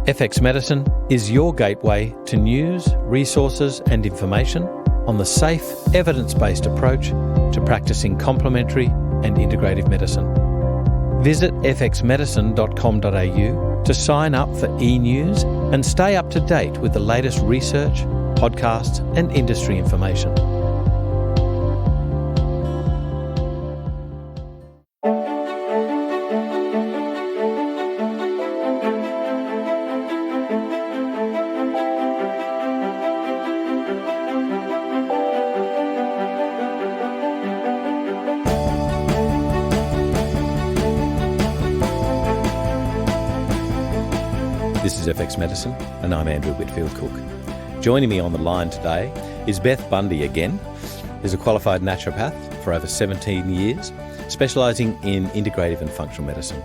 FX Medicine is your gateway to news, resources and information on the safe, evidence-based approach to practicing complementary and integrative medicine. Visit fxmedicine.com.au to sign up for e-news and stay up to date with the latest research, podcasts and industry information. This is FX Medicine, and I'm Andrew Whitfield-Cook. Joining me on the line today is Beth Bundy again, who's a qualified naturopath for over 17 years, specialising in integrative and functional medicine.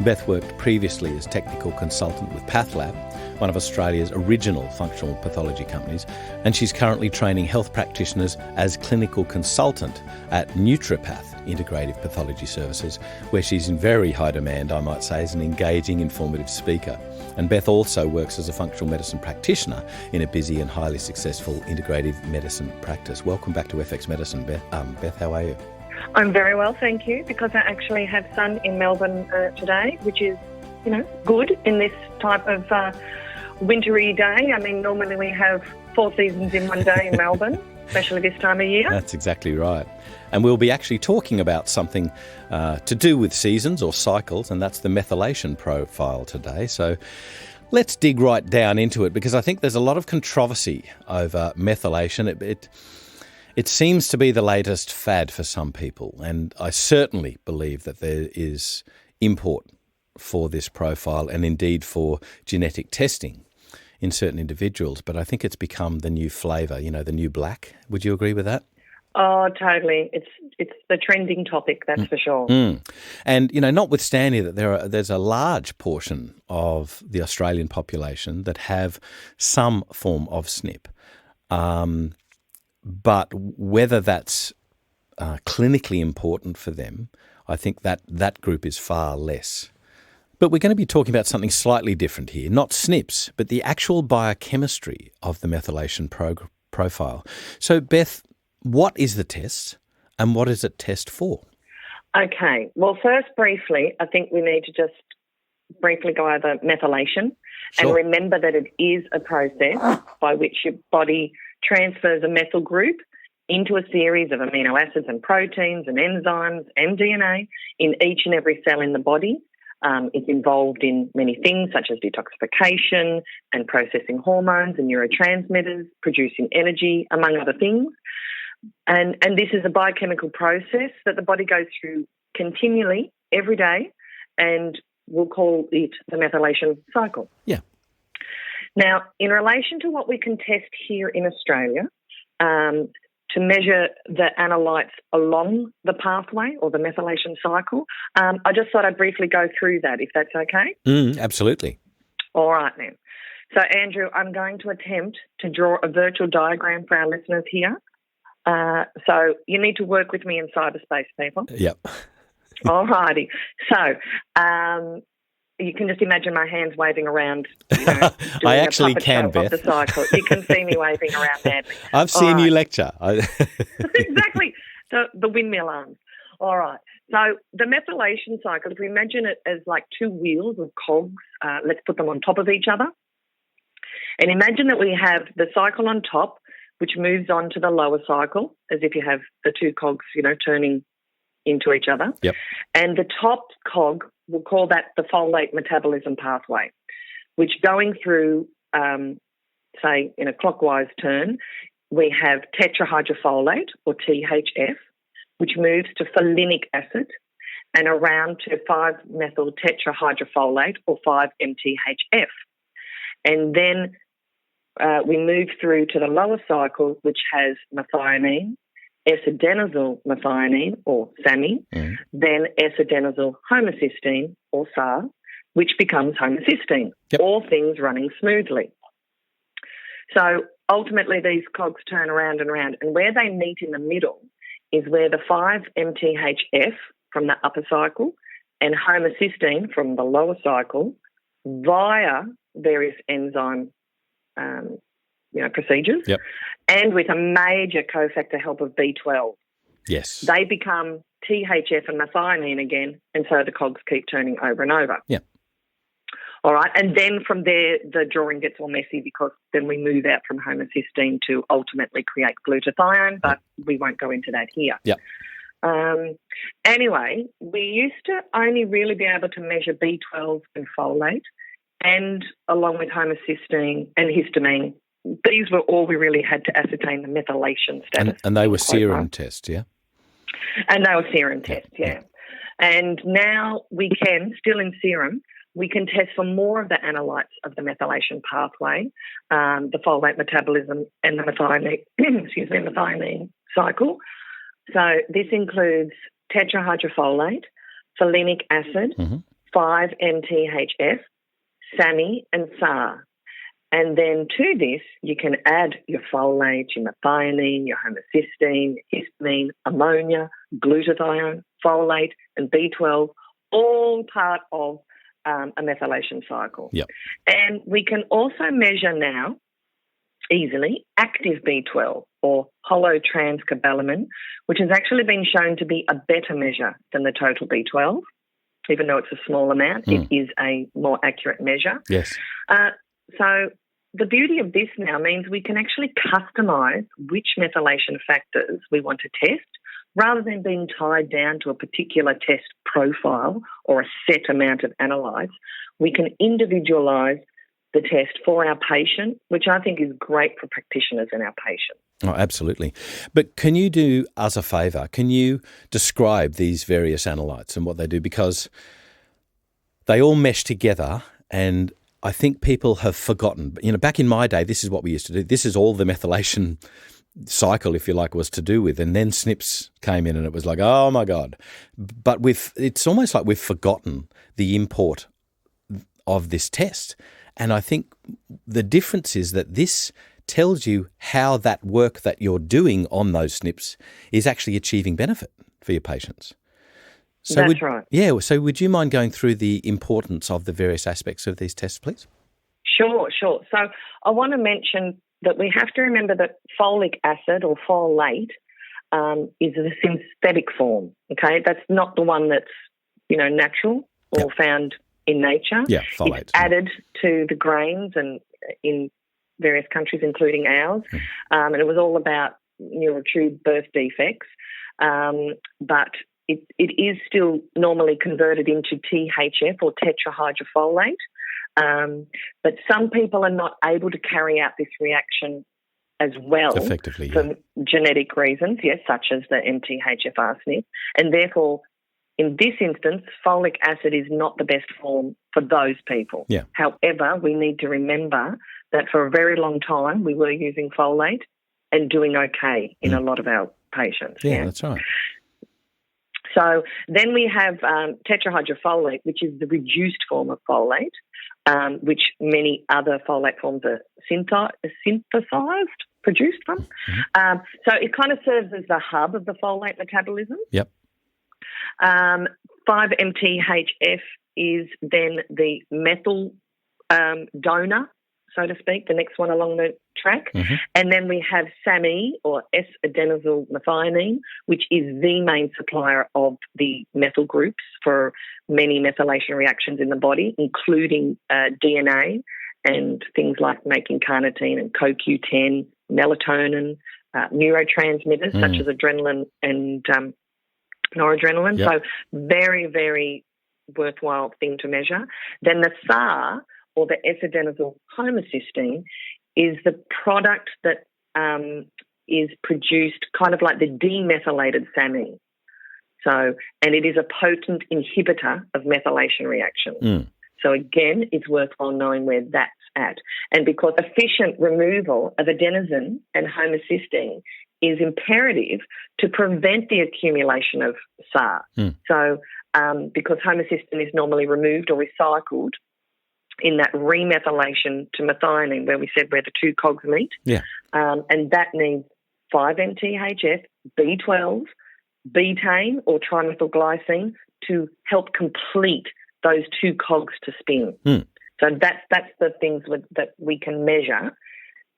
Beth worked previously as technical consultant with Pathology, one of Australia's original functional pathology companies, and she's currently training health practitioners as clinical consultant at Nutripath Integrative Pathology Services, where she's in very high demand, I might say, as an engaging, informative speaker. And Beth also works as a functional medicine practitioner in a busy and highly successful integrative medicine practice. Welcome back to FX Medicine, Beth. Beth, how are you? I'm very well, thank you, because I actually have sun in Melbourne today, which is, good in this type of wintry day. I mean, normally we have 4 seasons in one day in Melbourne, especially this time of year. That's exactly right. And we'll be actually talking about something to do with seasons or cycles, and that's the methylation profile today. So let's dig right down into it, because I think there's a lot of controversy over methylation. It seems to be the latest fad for some people, and I certainly believe that there is import for this profile and indeed for genetic testing in certain individuals. But I think it's become the new flavour, the new black. Would you agree with that? Oh, totally. It's the trending topic, that's for sure. And, notwithstanding that there's a large portion of the Australian population that have some form of SNP, but whether that's clinically important for them, I think that group is far less. But we're going to be talking about something slightly different here, not SNPs, but the actual biochemistry of the methylation profile. So, Beth, what is the test and what is it test for? Okay. Well, first, briefly, I think we need to just briefly go over methylation. Sure. And remember that it is a process by which your body transfers a methyl group into a series of amino acids and proteins and enzymes and DNA in each and every cell in the body. It's involved in many things such as detoxification and processing hormones and neurotransmitters, producing energy, among other things. And this is a biochemical process that the body goes through continually every day, and we'll call it the methylation cycle. Yeah. Now, in relation to what we can test here in Australia, to measure the analytes along the pathway or the methylation cycle, I just thought I'd briefly go through that, if that's okay. Absolutely. All right, then. So, Andrew, I'm going to attempt to draw a virtual diagram for our listeners here. So you need to work with me in cyberspace, people. Yep. All righty. So you can just imagine my hands waving around. I actually can, Beth. The cycle. You can see me waving around badly. I've seen you lecture. Exactly. The windmill arms. All right. So the methylation cycle, if we imagine it as like 2 wheels of cogs, let's put them on top of each other. And imagine that we have the cycle on top, which moves on to the lower cycle, as if you have the 2 cogs, turning into each other. Yep. And the top cog, we'll call that the folate metabolism pathway, which going through, say, in a clockwise turn, we have tetrahydrofolate, or THF, which moves to folinic acid, and around to 5-methyl tetrahydrofolate, or 5-MTHF. And then we move through to the lower cycle, which has methionine, S-adenosyl methionine, or SAMe, then S-adenosyl homocysteine, or SAR, which becomes homocysteine, all things running smoothly. So ultimately these cogs turn around and around, and where they meet in the middle is where the 5-MTHF from the upper cycle and homocysteine from the lower cycle via various enzyme procedures, Yep. and with a major cofactor help of B12. Yes. They become THF and methionine again, and so the cogs keep turning over and over. Yeah. All right, and then from there, the drawing gets all messy because then we move out from homocysteine to ultimately create glutathione, but we won't go into that here. Yeah. Anyway, we used to only really be able to measure B12 and folate, and along with homocysteine and histamine, these were all we really had to ascertain the methylation status. And they were serum tests, yeah? And they were serum tests, yeah. And now we can, still in serum, we can test for more of the analytes of the methylation pathway, the folate metabolism and the methionine cycle. So this includes tetrahydrofolate, folinic acid, 5-MTHF, SAMe and SAR. And then to this, you can add your folate, your methionine, your homocysteine, histamine, ammonia, glutathione, folate and B12, all part of a methylation cycle. Yep. And we can also measure now easily active B12 or holotranscobalamin, which has actually been shown to be a better measure than the total B12. Even though it's a small amount, it is a more accurate measure. Yes. So the beauty of this now means we can actually customise which methylation factors we want to test rather than being tied down to a particular test profile or a set amount of analytes. We can individualise the test for our patient, which I think is great for practitioners and our patients. Oh, absolutely. But can you do us a favour? Can you describe these various analytes and what they do? Because they all mesh together, and I think people have forgotten. You know, back in my day, this is what we used to do. This is all the methylation cycle, if you like, was to do with. And then SNPs came in and it was like, oh, my God. But it's almost like we've forgotten the import of this test. And I think the difference is that this tells you how that work that you're doing on those SNPs is actually achieving benefit for your patients. So That's right. Yeah. So would you mind going through the importance of the various aspects of these tests, please? Sure. So I want to mention that we have to remember that folic acid or folate is a synthetic form, okay? That's not the one that's, natural or found in nature. Yeah, folate. It's added to the grains and in various countries, including ours. And it was all about true birth defects. But it is still normally converted into THF or tetrahydrofolate. But some people are not able to carry out this reaction as well effectively for genetic reasons, yes, such as the MTHFR SNP. And therefore, in this instance, folic acid is not the best form for those people. Yeah. However, we need to remember that for a very long time we were using folate and doing okay in a lot of our patients. Yeah, that's right. So then we have tetrahydrofolate, which is the reduced form of folate, which many other folate forms are produced from. So it kind of serves as the hub of the folate metabolism. Yep. 5-MTHF is then the methyl donor, so to speak, the next one along the track. And then we have SAMe, or S-adenosyl methionine, which is the main supplier of the methyl groups for many methylation reactions in the body, including DNA and things like making carnitine and CoQ10, melatonin, neurotransmitters such as adrenaline and noradrenaline. Yep. So very, very worthwhile thing to measure. Then the SAR, or the S-adenosyl homocysteine, is the product that is produced kind of like the demethylated SAMe. So, and it is a potent inhibitor of methylation reactions. So again, it's worthwhile knowing where that's at. And because efficient removal of adenosine and homocysteine is imperative to prevent the accumulation of SAR. So because homocysteine is normally removed or recycled in that remethylation to methionine, where we said where the two cogs meet. Yeah. And that needs 5-MTHF, B12, betaine or trimethylglycine to help complete those two cogs to spin. So that's the things that we can measure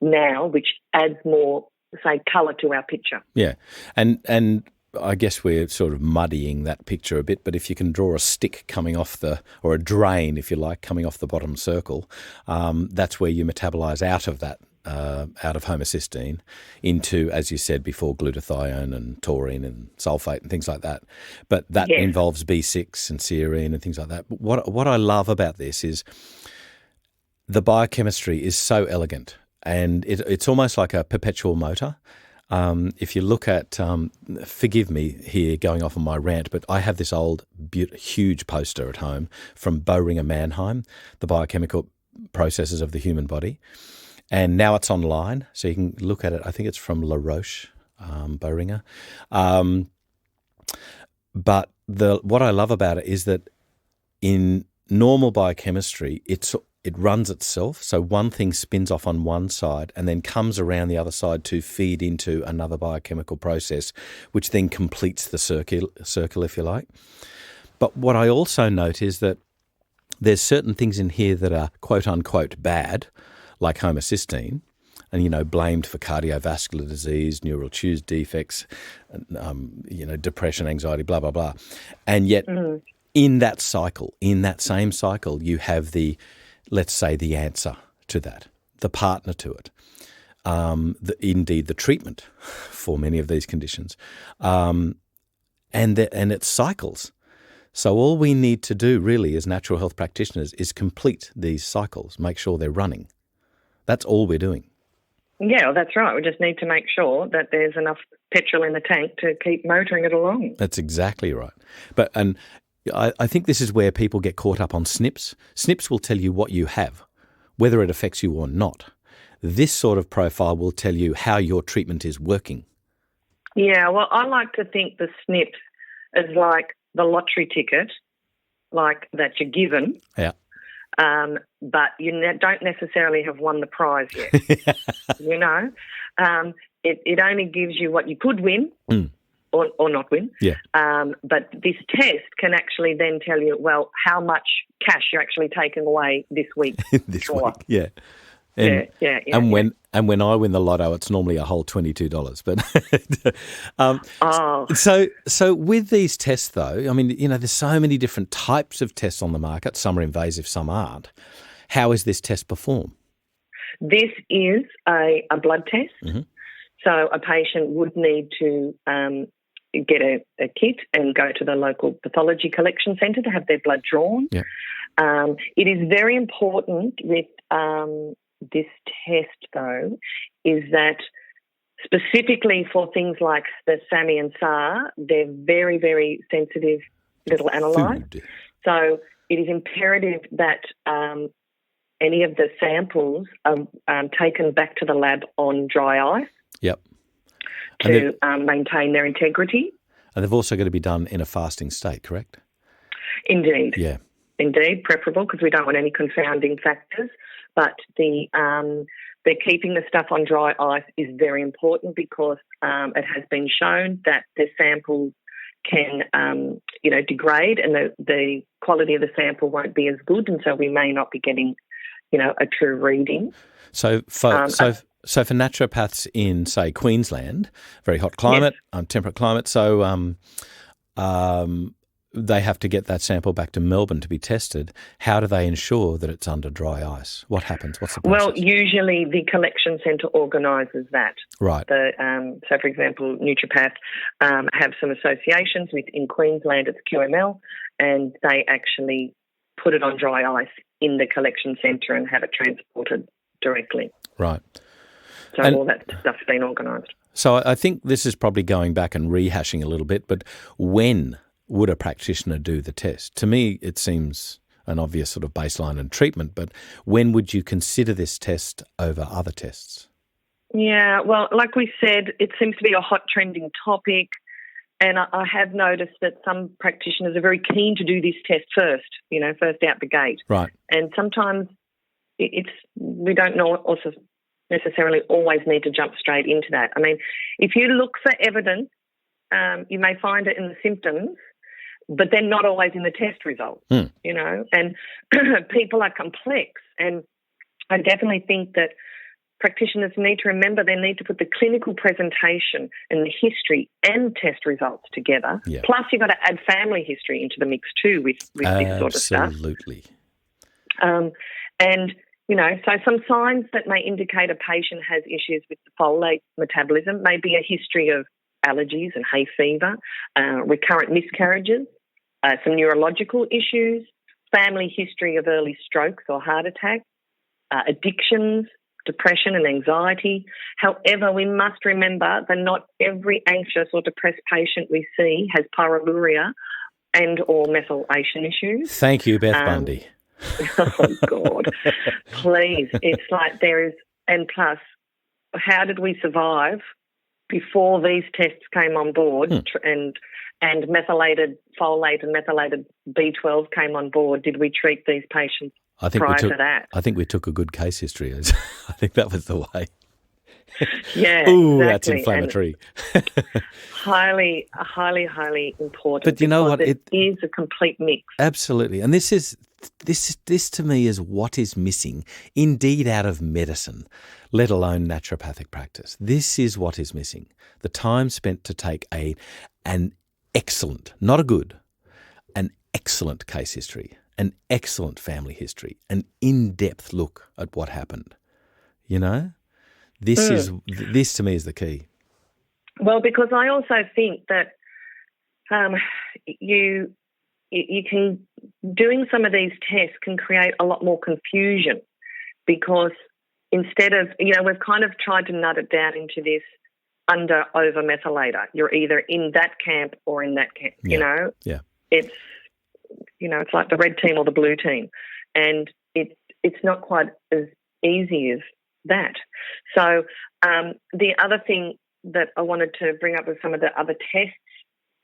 now, which adds more, say, colour to our picture. Yeah, and I guess we're sort of muddying that picture a bit, but if you can draw a stick coming off or a drain, if you like, coming off the bottom circle, that's where you metabolise out of that, out of homocysteine into, as you said before, glutathione and taurine and sulfate and things like that. But that involves B6 and serine and things like that. But what I love about this is the biochemistry is so elegant, and it's almost like a perpetual motor. If you look at, forgive me here going off on my rant, but I have this old huge poster at home from Boehringer Mannheim, the biochemical processes of the human body. And now it's online, so you can look at it. I think it's from La Roche, Boehringer. But what I love about it is that in normal biochemistry, it runs itself. So one thing spins off on one side and then comes around the other side to feed into another biochemical process, which then completes the circle, if you like. But what I also note is that there's certain things in here that are quote unquote bad, like homocysteine, and, blamed for cardiovascular disease, neural tube defects, depression, anxiety, blah, blah, blah. And yet in that same cycle, you have let's say the answer to that, the partner to it, indeed the treatment for many of these conditions, and it cycles. So all we need to do really as natural health practitioners is complete these cycles, make sure they're running. That's all we're doing. Yeah, well, that's right. We just need to make sure that there's enough petrol in the tank to keep motoring it along. That's exactly right. And I think this is where people get caught up on SNPs. SNPs will tell you what you have, whether it affects you or not. This sort of profile will tell you how your treatment is working. Yeah, well, I like to think the SNPs is like the lottery ticket, like that you're given. Yeah. But you don't necessarily have won the prize yet. It only gives you what you could win or not win. Yeah. But this test can actually then tell you, well, how much cash you're actually taking away this week. This week, yeah. And, when I win the lotto, it's normally a whole $22. But so with these tests, though, I mean, there's so many different types of tests on the market. Some are invasive, some aren't. How is this test performed? This is a blood test. Mm-hmm. So a patient would need to get a kit and go to the local pathology collection centre to have their blood drawn. Yeah. It is very important with this test, though, is that specifically for things like the SAMI and SAR, they're very, very sensitive little analytes. So it is imperative that any of the samples are taken back to the lab on dry ice. Yep. To maintain their integrity. And they've also got to be done in a fasting state, correct? Indeed. Yeah. Indeed, preferable because we don't want any confounding factors. But they're keeping the stuff on dry ice is very important because it has been shown that the samples can, degrade and the quality of the sample won't be as good, and so we may not be getting, a true reading. So for naturopaths in, say, Queensland, very hot climate, temperate climate, so they have to get that sample back to Melbourne to be tested. How do they ensure that it's under dry ice? What happens? What's the process? Well, usually the collection centre organises that. Right. So, for example, Naturopath have some associations in Queensland, it's QML, and they actually put it on dry ice in the collection centre and have it transported directly. Right. So all that stuff's been organised. So I think this is probably going back and rehashing a little bit, but when would a practitioner do the test? To me, it seems an obvious sort of baseline and treatment, but when would you consider this test over other tests? Yeah, well, like we said, it seems to be a hot trending topic, and I have noticed that some practitioners are very keen to do this test first out the gate. Right. And sometimes we don't know also necessarily always need to jump straight into that. I mean, if you look for evidence, you may find it in the symptoms, but they're not always in the test results, and people are complex. And I definitely think that practitioners need to remember they need to put the clinical presentation and the history and test results together. Yeah. Plus, you've got to add family history into the mix too with this sort of stuff. Absolutely. And, so some signs that may indicate a patient has issues with the folate metabolism may be a history of allergies and hay fever, recurrent miscarriages, some neurological issues, family history of early strokes or heart attacks, addictions, depression and anxiety. However, we must remember that not every anxious or depressed patient we see has pyroluria and or methylation issues. Thank you, Beth Bundy. Oh, God. Please. It's like there is, and plus, how did we survive before these tests came on board and methylated folate and methylated B12 came on board? Did we treat these patients prior to that? I think we took a good case history. I think that was the way. Yeah, Ooh, exactly. That's inflammatory. Highly, highly, highly important. But you know what? It is a complete mix. Absolutely. And this to me is what is missing, indeed, out of medicine, let alone naturopathic practice. This is what is missing. The time spent to take an excellent, not a good, an excellent case history, an excellent family history, an in-depth look at what happened. This to me is the key. Well, because I also think that you can, doing some of these tests can create a lot more confusion, because instead of, we've kind of tried to nut it down into this under-over methylator. You're either in that camp or in that camp, Yeah. It's, it's like the red team or the blue team. And it's not quite as easy as that. So the other thing that I wanted to bring up with some of the other tests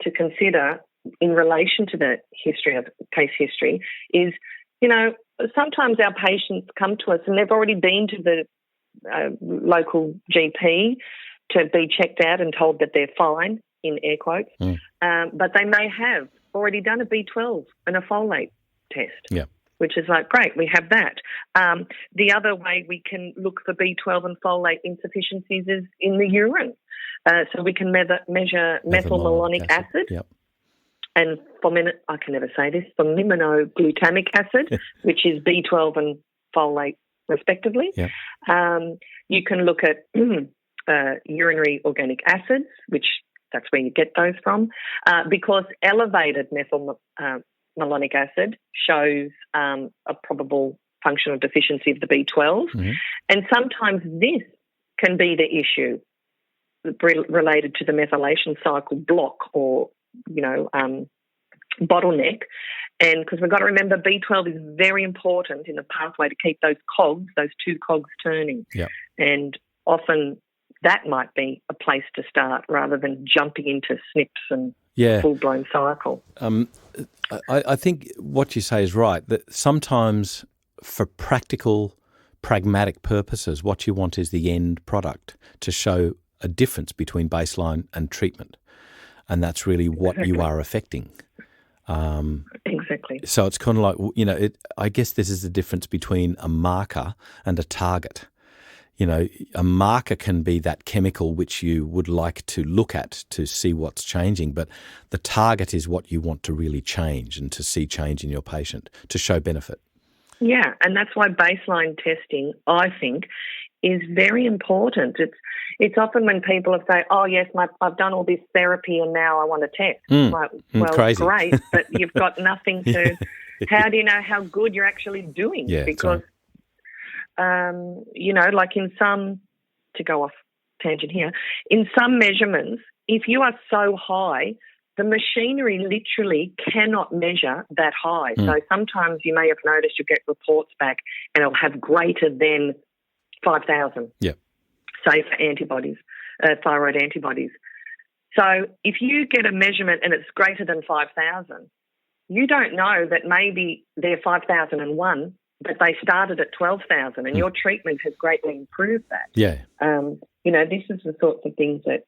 to consider in relation to the history of case history is, sometimes our patients come to us and they've already been to the local GP to be checked out and told that they're fine, in air quotes, but they may have already done a B12 and a folate test. Yeah. Which is like, great, we have that. The other way we can look for B12 and folate insufficiencies is in the urine. So we can measure methylmalonic acid. Yep. And I can never say this, formiminoglutamic acid, which is B12 and folate respectively. Yep. You can look at urinary organic acids, which that's where you get those from, because elevated methylmalonic acid shows a probable functional deficiency of the B12. Mm-hmm. And sometimes this can be the issue related to the methylation cycle block or, bottleneck. And because we've got to remember B12 is very important in the pathway to keep those two cogs turning. Yep. And often that might be a place to start rather than jumping into SNPs and full-blown cycle. I think what you say is right, that sometimes for pragmatic purposes, what you want is the end product to show a difference between baseline and treatment. And that's really what you are affecting. Exactly. So it's kind of like, I guess this is the difference between a marker and a target. A marker can be that chemical which you would like to look at to see what's changing, but the target is what you want to really change and to see change in your patient to show benefit. Yeah, and that's why baseline testing, I think, is very important. It's often when people say, "Oh yes, I've done all this therapy and now I want to test." Crazy. Great, but you've got nothing to. How do you know how good you're actually doing? Yeah, because like in some, to go off tangent here, in some measurements, if you are so high, the machinery literally cannot measure that high. So sometimes you may have noticed you get reports back and it'll have greater than 5,000, say for antibodies, thyroid antibodies. So if you get a measurement and it's greater than 5,000, you don't know that maybe they're 5,001, but they started at 12,000 and your treatment has greatly improved that. Yeah. This is the sorts of things that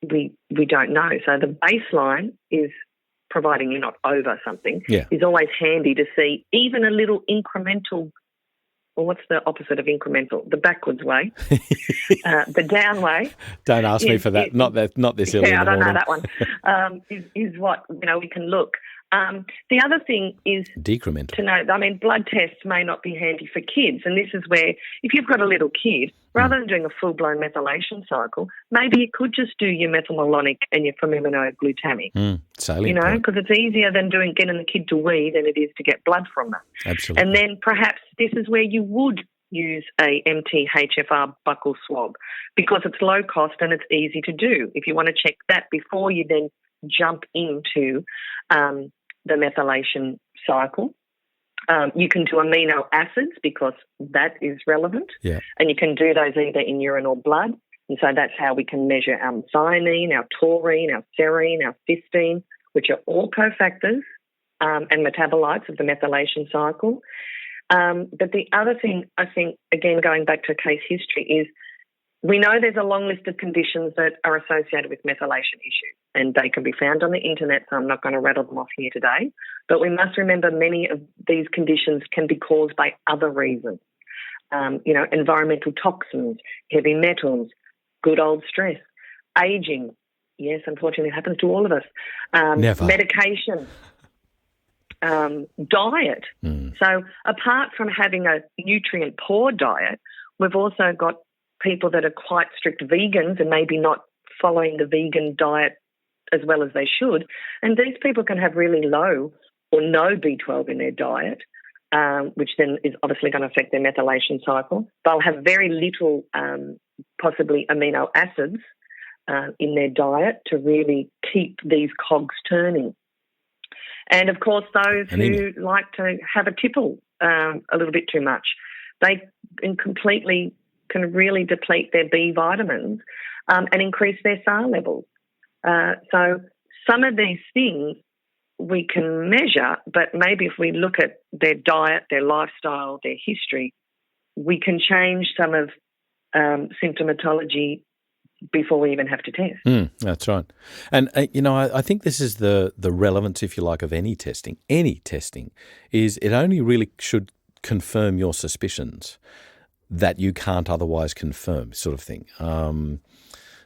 we don't know. So the baseline is providing you're not over something, Yeah. is always handy to see even a little incremental. Well, what's the opposite of incremental? The backwards way, the down way. Don't ask me for that. Not this early in the morning. I don't know that one. Is what we can look. The other thing is Decremental. to know. I mean, blood tests may not be handy for kids, and this is where if you've got a little kid, rather than doing a full-blown methylation cycle, maybe you could just do your methylmalonic and your formiminoglutamate. Salient point. Because it's easier than getting the kid to wee than it is to get blood from them. Absolutely. And then perhaps this is where you would use a MT-HFR buccal swab because it's low cost and it's easy to do. If you want to check that before you then jump into the methylation cycle. You can do amino acids because that is relevant. Yeah. And you can do those either in urine or blood. And so that's how we can measure our methionine, our taurine, our serine, our cysteine, which are all cofactors and metabolites of the methylation cycle. But the other thing, I think, again, going back to case history, is we know there's a long list of conditions that are associated with methylation issues, and they can be found on the internet, so I'm not going to rattle them off here today. But we must remember many of these conditions can be caused by other reasons. Environmental toxins, heavy metals, good old stress, ageing. Yes, unfortunately, it happens to all of us. Never. Medication, diet. So apart from having a nutrient-poor diet, we've also got people that are quite strict vegans and maybe not following the vegan diet as well as they should. And these people can have really low or no B12 in their diet, which then is obviously going to affect their methylation cycle. They'll have very little, possibly amino acids in their diet to really keep these cogs turning. And, of course, those who like to have a tipple a little bit too much, they can really deplete their B vitamins and increase their SAR levels. So some of these things we can measure, but maybe if we look at their diet, their lifestyle, their history, we can change some of symptomatology before we even have to test. That's right. And, I think this is the relevance, if you like, of any testing. Any testing is it only really should confirm your suspicions that you can't otherwise confirm, sort of thing.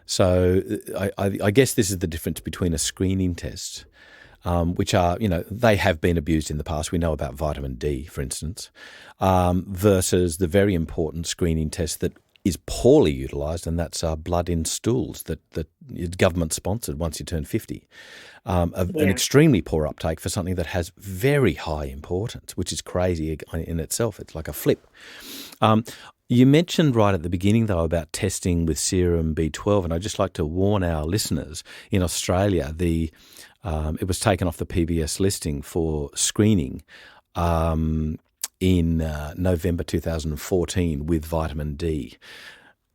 So I guess this is the difference between a screening test, which are, they have been abused in the past. We know about vitamin D, for instance, versus the very important screening test that is poorly utilised, and that's blood in stools that is government-sponsored once you turn 50. An extremely poor uptake for something that has very high importance, which is crazy in itself. It's like a flip. You mentioned right at the beginning, though, about testing with serum B12, and I'd just like to warn our listeners, in Australia, it was taken off the PBS listing for screening in November 2014 with vitamin D.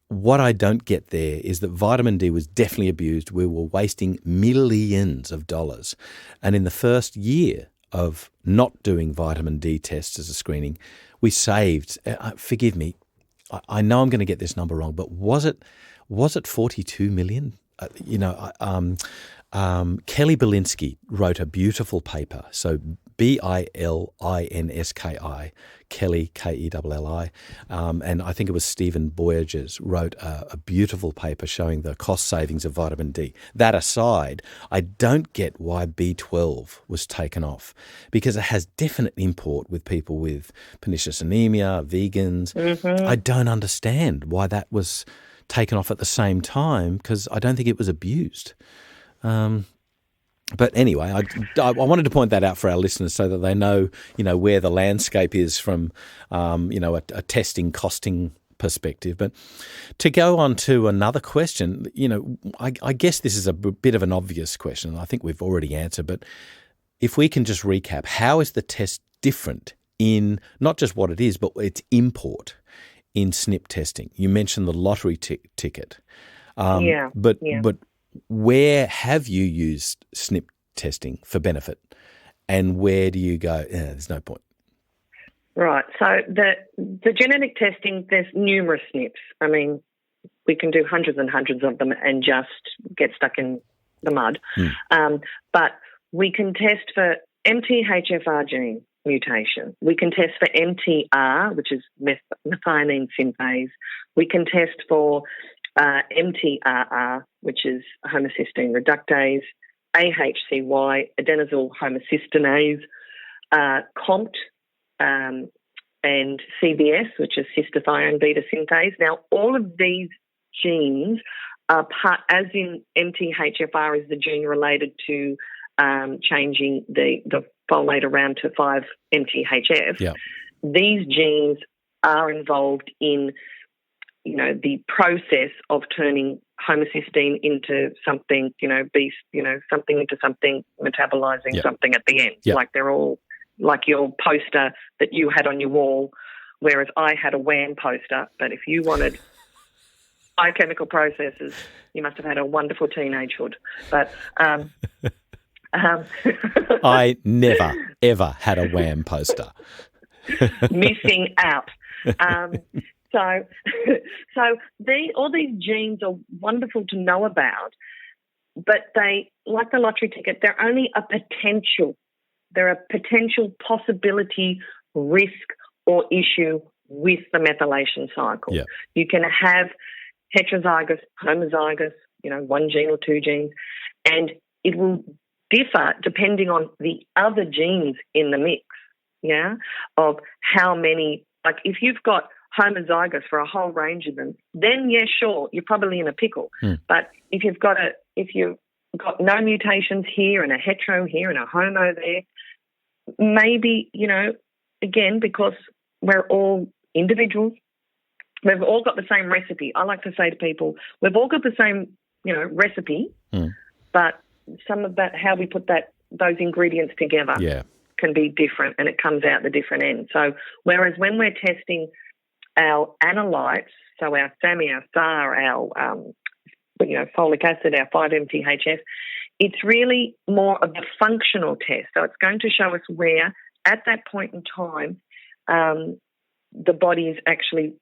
What I don't get there is that vitamin D was definitely abused. We were wasting millions of dollars. And in the first year of not doing vitamin D tests as a screening, we saved, forgive me, I know I'm going to get this number wrong, but was it 42 million? Kelly Belinsky wrote a beautiful paper. So Bilinski, Kelly, Kelli. And I think it was Stephen Boyages wrote a beautiful paper showing the cost savings of vitamin D. That aside, I don't get why B12 was taken off, because it has definite import with people with pernicious anemia, vegans. I don't understand why that was taken off at the same time, because I don't think it was abused. But anyway, I wanted to point that out for our listeners so that they know, where the landscape is from, a testing costing perspective. But to go on to another question, I guess this is a bit of an obvious question, and I think we've already answered, but if we can just recap, how is the test different in not just what it is, but its import in SNP testing? You mentioned the lottery ticket. But where have you used SNP testing for benefit, and where do you go, there's no point? Right. So the genetic testing, there's numerous SNPs. I mean, we can do hundreds and hundreds of them and just get stuck in the mud. But we can test for MTHFR gene mutation. We can test for MTR, which is methionine synthase. We can test for MTRR, which is homocysteine reductase, AHCY, adenosyl homocysteinase, COMT, and CBS, which is cystathione beta synthase. Now, all of these genes are part, as in MTHFR is the gene related to changing the folate around to 5-MTHF. Yeah. These genes are involved in, the process of turning homocysteine into something, something into something, metabolizing something at the end. Yeah. Like they're all like your poster that you had on your wall, whereas I had a WHAM poster. But if you wanted biochemical processes, you must have had a wonderful teenagehood. But I never, ever had a WHAM poster. Missing out. So all these genes are wonderful to know about, but they, like the lottery ticket, they're only a potential. They're a potential possibility, risk, or issue with the methylation cycle. Yeah. You can have heterozygous, homozygous, one gene or two genes, and it will differ depending on the other genes in the mix, of how many. Like if you've got homozygous for a whole range of them, then sure, you're probably in a pickle. But if you've got no mutations here and a hetero here and a homo there, maybe, again, because we're all individuals, we've all got the same recipe. I like to say to people, we've all got the same, recipe, but some of that, how we put those ingredients together can be different, and it comes out the different end. So whereas when we're testing our analytes, so our SAMI, our SAR, our folic acid, our 5-MTHF, it's really more of a functional test. So it's going to show us where, at that point in time, the body is actually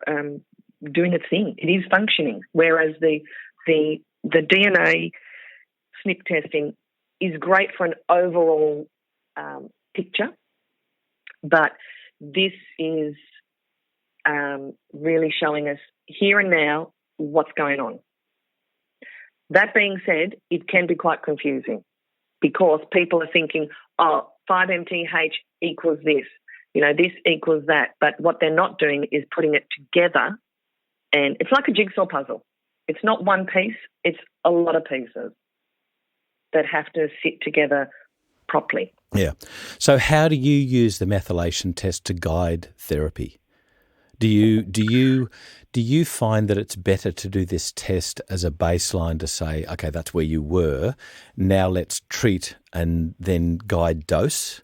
doing its thing. It is functioning. Whereas the DNA SNP testing is great for an overall picture, but this is really showing us here and now what's going on. That being said, it can be quite confusing because people are thinking, 5-MTH equals this, this equals that. But what they're not doing is putting it together, and it's like a jigsaw puzzle. It's not one piece, it's a lot of pieces that have to sit together properly. Yeah. So how do you use the methylation test to guide therapy? Do you find that it's better to do this test as a baseline to say, okay, that's where you were, now let's treat and then guide dose?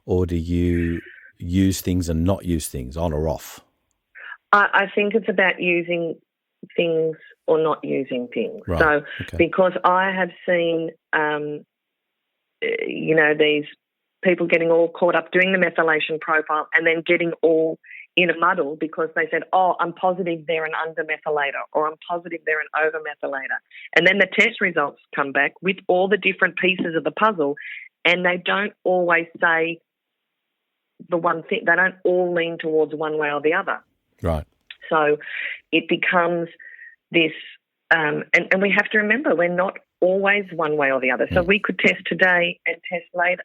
Or do you use things and not use things, on or off? I think it's about using things or not using things. Right. So Okay. because I have seen, these people getting all caught up doing the methylation profile and then getting all in a muddle because they said, I'm positive they're an under-methylator or I'm positive they're an over-methylator. And then the test results come back with all the different pieces of the puzzle, and they don't always say the one thing. They don't all lean towards one way or the other. Right. So it becomes this, and we have to remember we're not always one way or the other. So we could test today and test later,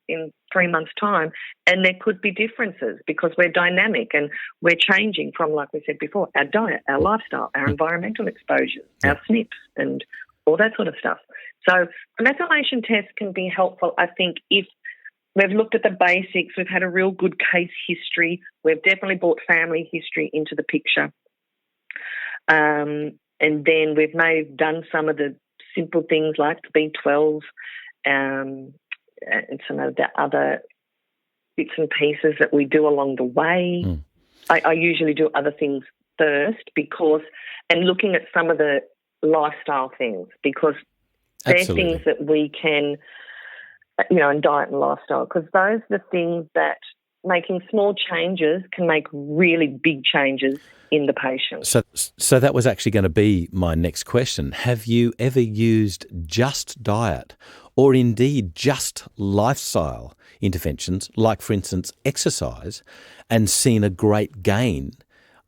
in 3 months' time, and there could be differences because we're dynamic and we're changing from, like we said before, our diet, our lifestyle, our environmental exposures, our SNPs, and all that sort of stuff. So a methylation test can be helpful, I think, if we've looked at the basics, we've had a real good case history, we've definitely brought family history into the picture, and then we've may have done some of the simple things like B12 and some of the other bits and pieces that we do along the way. I usually do other things first and looking at some of the lifestyle things because they're Absolutely. things that we can, and diet and lifestyle, because those are the things that making small changes can make really big changes in the patient. So that was actually going to be my next question. Have you ever used just diet or indeed just lifestyle interventions, like, for instance, exercise, and seen a great gain,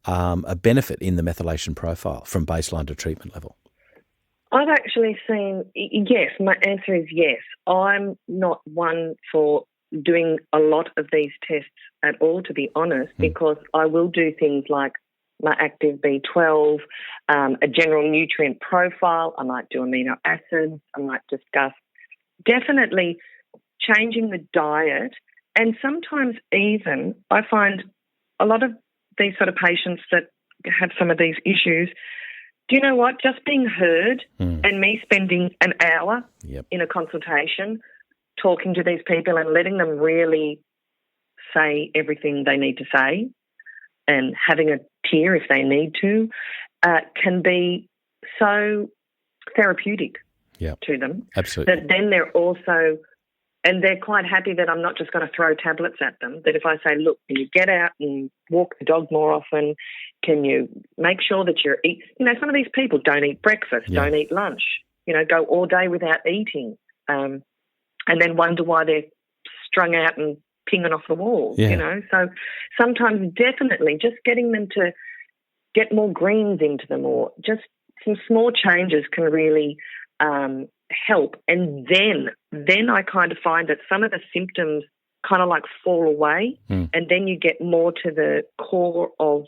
a benefit in the methylation profile from baseline to treatment level? I've actually seen, yes, my answer is yes. I'm not one for doing a lot of these tests at all, to be honest, because I will do things like my active B12, a general nutrient profile. I might do amino acids. I might discuss definitely changing the diet. And sometimes even I find a lot of these sort of patients that have some of these issues, do you know what? Just being heard and me spending an hour in a consultation talking to these people and letting them really say everything they need to say and having a tear if they need to can be so therapeutic to them. Absolutely. That then they're also, and they're quite happy that I'm not just going to throw tablets at them, that if I say, look, can you get out and walk the dog more often? Can you make sure that you're eating? You know, some of these people don't eat breakfast, don't eat lunch, you know, go all day without eating, and then wonder why they're strung out and pinging off the wall, you know. So sometimes definitely just getting them to get more greens into them, or just some small changes can really help. And then I kind of find that some of the symptoms kind of like fall away, and then you get more to the core of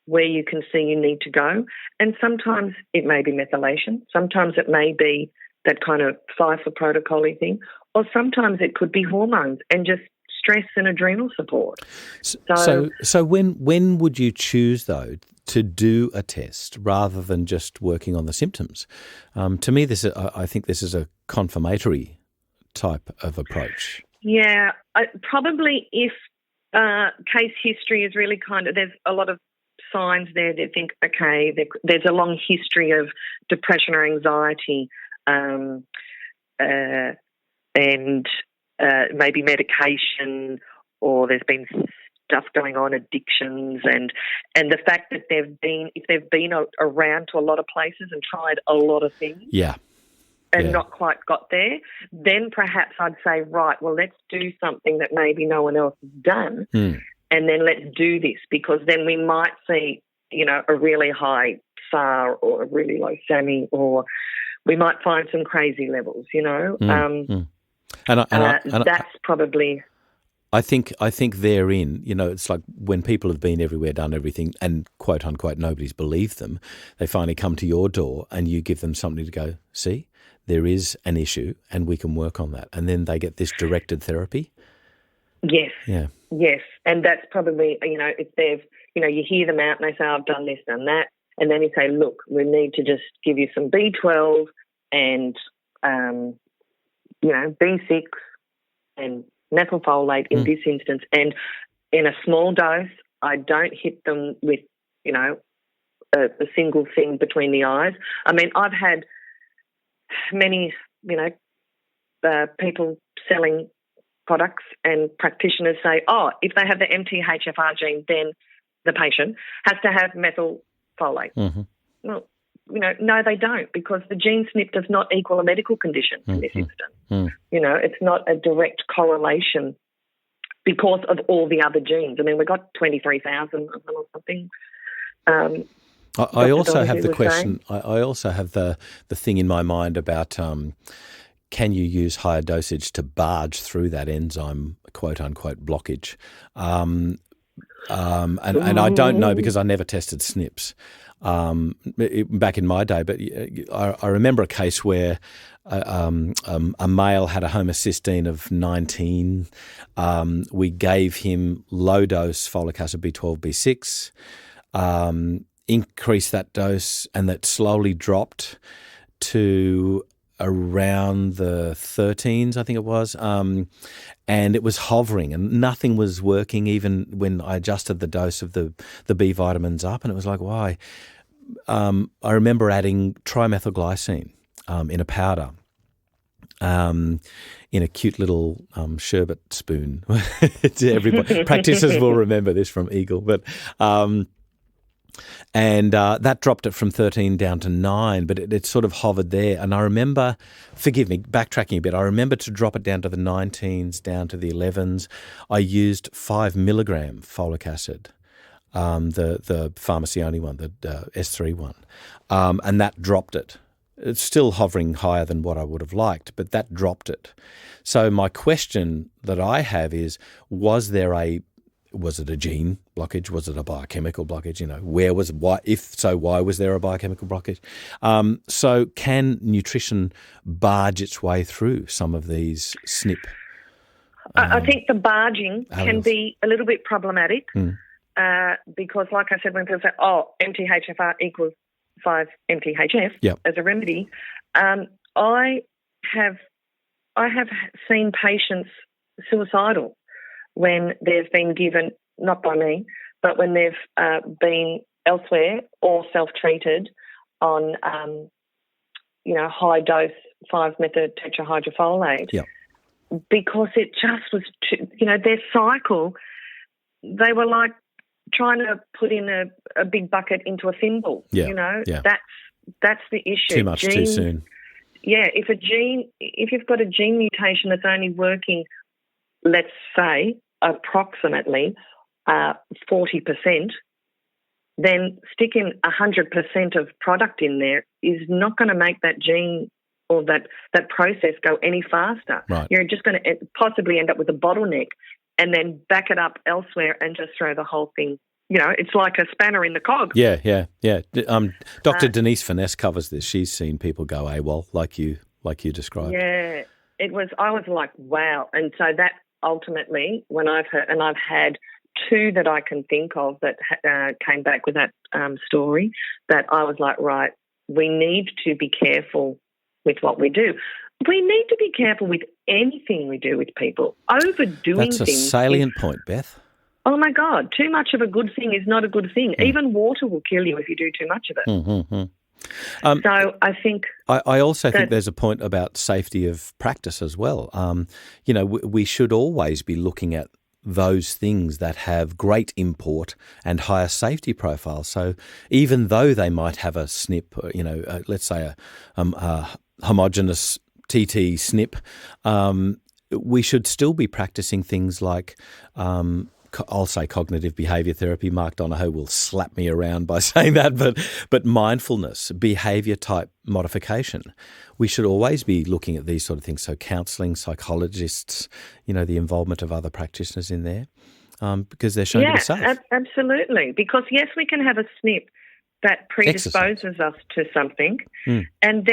where you can see you need to go. And sometimes it may be methylation, sometimes it may be that kind of Pfeiffer protocol-y thing, or sometimes it could be hormones and just stress and adrenal support. So when would you choose, though, to do a test rather than just working on the symptoms? To me, I think this is a confirmatory type of approach. Yeah, probably if case history is really kind of, there's a lot of signs there that think, okay, there's a long history of depression or anxiety, and maybe medication, or there's been stuff going on, addictions, and the fact that if they've been around to a lot of places and tried a lot of things, and not quite got there, then perhaps I'd say, right, well, let's do something that maybe no one else has done, and then let's do this, because then we might see, you know, a really high SAR or a really low SAMI, or we might find some crazy levels, you know. That's probably. I think therein, you know, it's like when people have been everywhere, done everything, and quote unquote nobody's believed them, they finally come to your door and you give them something to go, see, there is an issue and we can work on that. And then they get this directed therapy. Yes. Yeah. Yes. And that's probably, you know, if they've, you know, you hear them out and they say, I've done this, done that. And then you say, look, we need to just give you some B12 and, you know, B6 and methylfolate in this instance. And in a small dose, I don't hit them with, you know, a single thing between the eyes. I mean, I've had many, you know, people selling products and practitioners say, oh, if they have the MTHFR gene, then the patient has to have methylfolate. Well, you know, no, they don't, because the gene SNP does not equal a medical condition in this instance. You know, it's not a direct correlation because of all the other genes. I mean, we've got 23,000 of them or something. I also have the question. I also have the thing in my mind about can you use higher dosage to barge through that enzyme quote unquote blockage? And I don't know because I never tested SNPs back in my day. But I remember a case where a male had a homocysteine of 19. We gave him low dose folic acid B12, B6. Increased that dose, and that slowly dropped to around the 13s, I think it was, and it was hovering and nothing was working even when I adjusted the dose of the B vitamins up, and it was like, why? I remember adding trimethylglycine in a powder in a cute little sherbet spoon. Everybody practitioners will remember this from Eagle, but that dropped it from 13 down to 9, but it sort of hovered there. And I remember, forgive me, backtracking a bit, I remember to drop it down to the 19s, down to the 11s. I used 5 milligram folic acid, the pharmacy only one, the S3 one, and that dropped it. It's still hovering higher than what I would have liked, but that dropped it. So my question that I have is, was it a gene blockage? Was it a biochemical blockage? If so, why was there a biochemical blockage? So can nutrition barge its way through some of these SNP? I think the barging alleles can be a little bit problematic because, like I said, when people say, MTHFR equals 5 MTHF as a remedy, I have seen patients suicidal when they've been given, not by me, but when they've been elsewhere or self-treated on, high dose 5-methotetrahydrofolate, because it just was, their cycle, they were like trying to put in a big bucket into a thimble. That's the issue. Too much too soon. Yeah, if you've got a gene mutation that's only working, let's say, approximately 40%, then sticking 100% of product in there is not going to make that gene or that process go any faster. Right. You're just going to possibly end up with a bottleneck and then back it up elsewhere and just throw the whole thing. It's like a spanner in the cog. Yeah. Dr. Denise Finesse covers this. She's seen people go AWOL like you described. Yeah, I was like, wow. And so that ultimately, when I've heard, and I've had 2 that I can think of that came back with that story, that I was like, right, we need to be careful with what we do. We need to be careful with anything we do with people. Overdoing things. That's a salient point, Beth. Oh, my God. Too much of a good thing is not a good thing. Even water will kill you if you do too much of it. So I think... I also think there's a point about safety of practice as well. We should always be looking at those things that have great import and higher safety profiles. So even though they might have a SNP, let's say a homogeneous TT SNP, we should still be practicing things like, I'll say cognitive behaviour therapy. Mark Donohoe will slap me around by saying that, but mindfulness, behaviour type modification. We should always be looking at these sort of things. So counselling, psychologists, the involvement of other practitioners in there, because they're shown to be safe. Absolutely. Because yes, we can have a SNP that predisposes us to something, and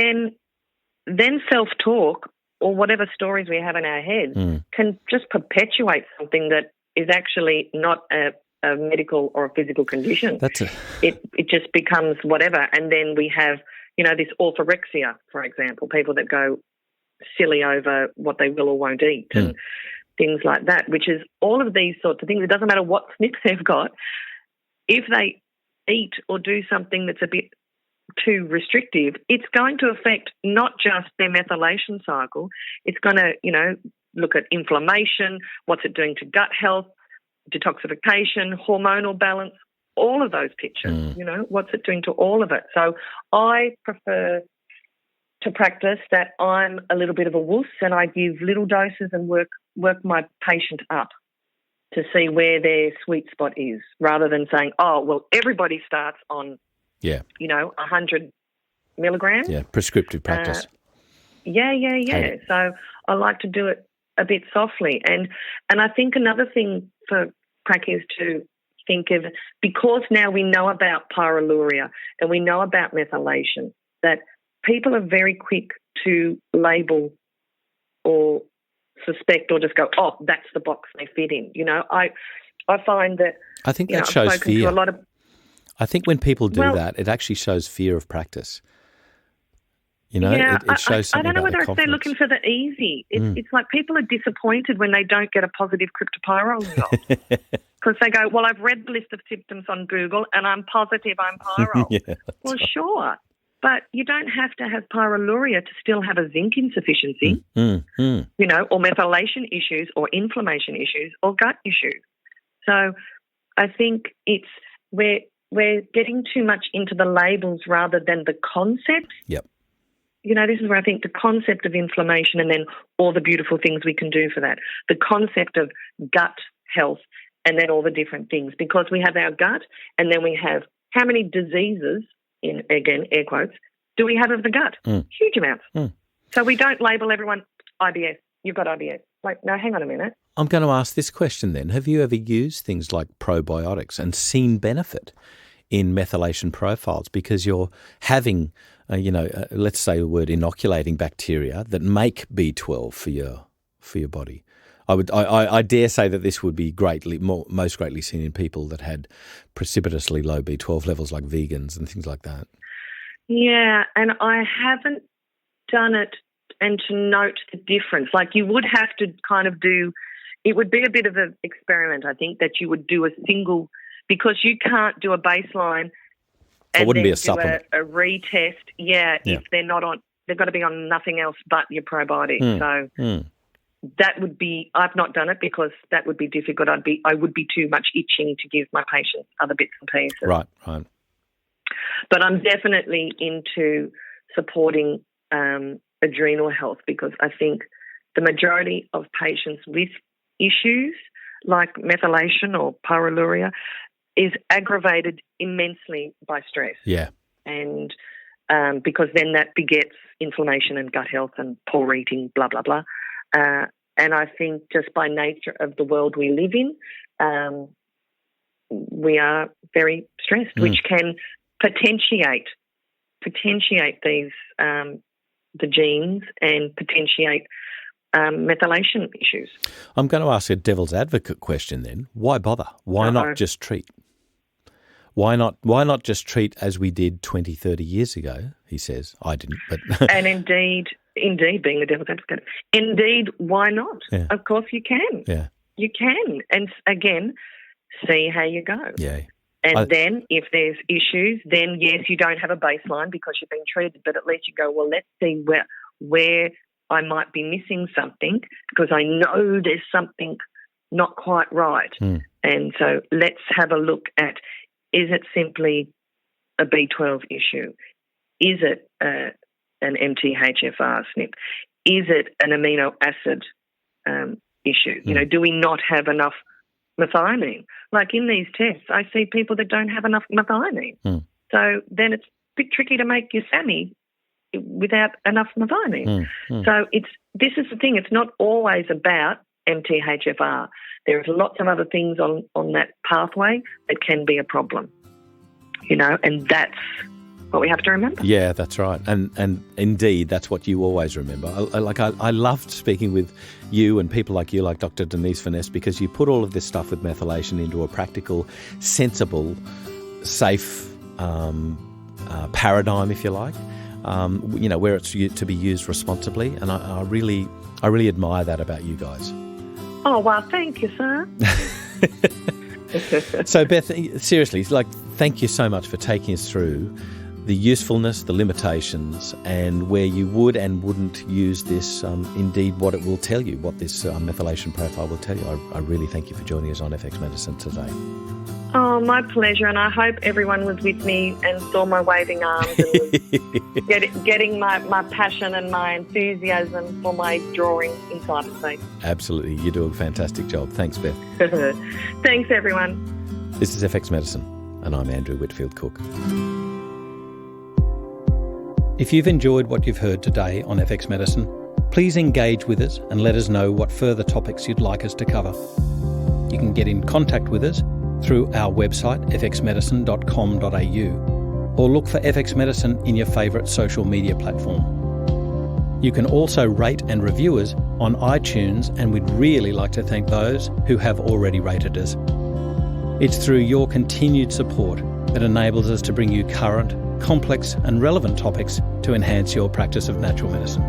then self-talk or whatever stories we have in our head can just perpetuate something that is actually not a medical or a physical condition. It just becomes whatever. And then we have, this orthorexia, for example, people that go silly over what they will or won't eat and things like that, which is all of these sorts of things. It doesn't matter what SNPs they've got. If they eat or do something that's a bit too restrictive, it's going to affect not just their methylation cycle. It's going to, look at inflammation, what's it doing to gut health, detoxification, hormonal balance, all of those pictures, what's it doing to all of it. So I prefer to practice that I'm a little bit of a wuss and I give little doses and work my patient up to see where their sweet spot is, rather than saying, everybody starts on, 100 milligrams. Yeah, prescriptive practice. So I like to do it a bit softly. And I think another thing for practice to think of, because now we know about pyroluria and we know about methylation, that people are very quick to label or suspect or just go, that's the box they fit in. I find that... I think that shows fear. I think when people do that, it actually shows fear of practice. It shows something. I don't know about whether they're looking for the easy. It's like people are disappointed when they don't get a positive cryptopyrrole result. Because they go, I've read the list of symptoms on Google and I'm positive I'm pyrrole. Well, sure. But you don't have to have pyroluria to still have a zinc insufficiency, you know, or methylation issues or inflammation issues or gut issues. So I think we're getting too much into the labels rather than the concept. Yep. You know, this is where I think the concept of inflammation and then all the beautiful things we can do for that. The concept of gut health and then all the different things, because we have our gut and then we have how many diseases, in again, air quotes, do we have of the gut? Huge amounts. So we don't label everyone IBS. You've got IBS. Like, no, hang on a minute. I'm going to ask this question then. Have you ever used things like probiotics and seen benefit in methylation profiles because you're having, let's say the word inoculating bacteria that make B12 for your body? I dare say that this would be most greatly seen in people that had precipitously low B12 levels, like vegans and things like that. Yeah, and I haven't done it, and to note the difference. Like, you would have to kind of it would be a bit of an experiment, I think, that you would do a single, because you can't do a baseline and it wouldn't then be a supplement. a retest. Yeah, if they're not on, they've got to be on nothing else but your probiotics. That would be, I've not done it because that would be difficult. I would be too much itching to give my patients other bits and pieces. Right. But I'm definitely into supporting adrenal health, because I think the majority of patients with issues like methylation or pyroluria is aggravated immensely by stress. Yeah. And because then that begets inflammation and gut health and poor eating, blah, blah, blah. And I think just by nature of the world we live in, we are very stressed, which can potentiate these the genes and potentiate methylation issues. I'm going to ask a devil's advocate question then. Why bother? Why not just treat? Why not just treat as we did 20, 30 years ago? He says. I didn't, but and indeed, being a devil's advocate, indeed, why not? Yeah. Of course you can. Yeah. You can. And again, see how you go. Yeah. And then if there's issues, then yes, you don't have a baseline because you've been treated, but at least you go, well, let's see where I might be missing something, because I know there's something not quite right. And so let's have a look at, is it simply a B12 issue? Is it an MTHFR SNP? Is it an amino acid issue? You know, do we not have enough methionine? Like in these tests, I see people that don't have enough methionine. So then it's a bit tricky to make your SAMI without enough methionine. So this is the thing. It's not always about MTHFR. There's lots of other things on that pathway that can be a problem, you know, and that's what we have to remember. Yeah, that's right. And indeed, that's what you always remember. I loved speaking with you and people like you, like Dr. Denise Finesse, because you put all of this stuff with methylation into a practical, sensible, safe paradigm, if you like, where it's to be used responsibly. And I really admire that about you guys. Oh, well, thank you, sir. So, Beth, seriously, thank you so much for taking us through the usefulness, the limitations, and where you would and wouldn't use this, indeed what it will tell you, what this methylation profile will tell you. I really thank you for joining us on FX Medicine today. Oh, my pleasure, and I hope everyone was with me and saw my waving arms and was getting my passion and my enthusiasm for my drawing inside of me. Absolutely. You do a fantastic job. Thanks, Beth. Thanks, everyone. This is FX Medicine, and I'm Andrew Whitfield Cook. If you've enjoyed what you've heard today on FX Medicine, please engage with us and let us know what further topics you'd like us to cover. You can get in contact with us through our website, fxmedicine.com.au, or look for FX Medicine in your favourite social media platform. You can also rate and review us on iTunes, and we'd really like to thank those who have already rated us. It's through your continued support that enables us to bring you current, complex and relevant topics to enhance your practice of natural medicine.